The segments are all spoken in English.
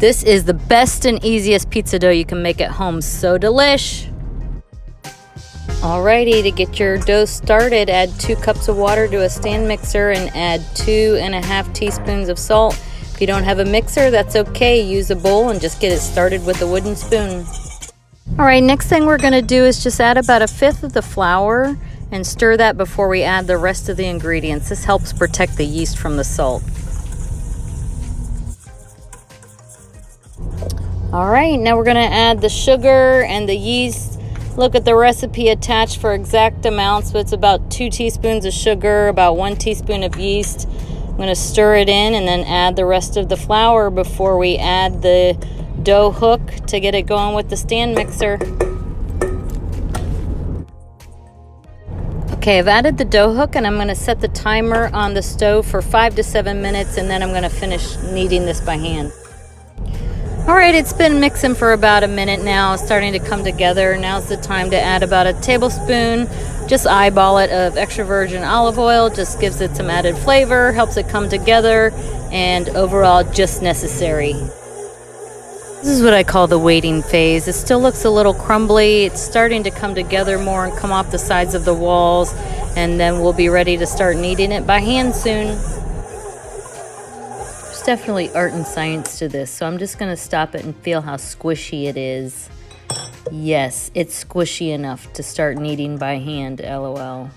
This is the best and easiest pizza dough you can make at home. So delish. Alrighty, to get your dough started, add 2 cups of water to a stand mixer and add 2½ teaspoons of salt. If you don't have a mixer, that's okay. Use a bowl and just get it started with a wooden spoon. Alright, next thing we're going to do is just add about 1/5 of the flour and stir that before we add the rest of the ingredients. This helps protect the yeast from the salt. Alright, now we're going to add the sugar and the yeast. Look at the recipe attached for exact amounts, but it's about 2 teaspoons of sugar, about 1 teaspoon of yeast. I'm going to stir it in and then add the rest of the flour before we add the dough hook to get it going with the stand mixer. Okay, I've added the dough hook and I'm going to set the timer on the stove for 5 to 7 minutes, and then I'm going to finish kneading this by hand. Alright, it's been mixing for about a minute now. It's starting to come together. Now's the time to add about a tablespoon, just eyeball it, of extra virgin olive oil. Just gives it some added flavor, helps it come together, and overall just necessary. This is what I call the waiting phase. It still looks a little crumbly. It's starting to come together more and come off the sides of the walls, and then we'll be ready to start kneading it by hand soon. Definitely art and science to this, so I'm just going to stop it and feel how squishy it is. Yes, it's squishy enough to start kneading by hand, LOL.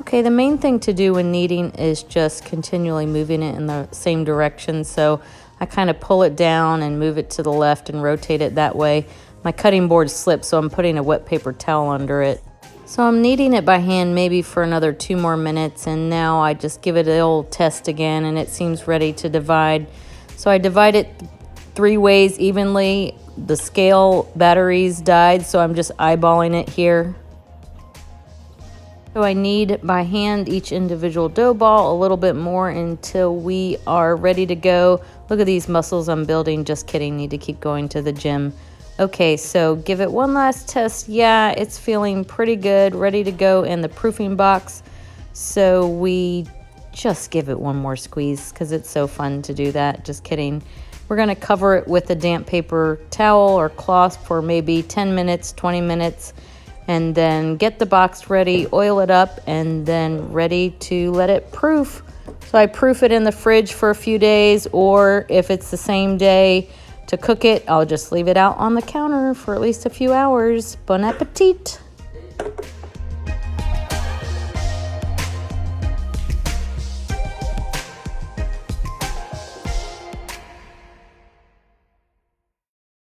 Okay, the main thing to do when kneading is just continually moving it in the same direction. So I kind of pull it down and move it to the left and rotate it that way. My cutting board slipped, so I'm putting a wet paper towel under it. So I'm kneading it by hand maybe for another 2 more minutes, and now I just give it an old test again and it seems ready to divide. So I divide it 3 ways evenly. The scale batteries died, so I'm just eyeballing it here. So I knead by hand each individual dough ball a little bit more until we are ready to go. Look at these muscles I'm building. Just kidding, need to keep going to the gym. Okay, so give it one last test. Yeah, it's feeling pretty good, ready to go in the proofing box. So we just give it one more squeeze because it's so fun to do that. Just kidding. We're going to cover it with a damp paper towel or cloth for maybe 10 minutes, 20 minutes, and then get the box ready, oil it up, and then ready to let it proof. So I proof it in the fridge for a few days, or if it's the same day, to cook it, I'll just leave it out on the counter for at least a few hours. Bon appetit!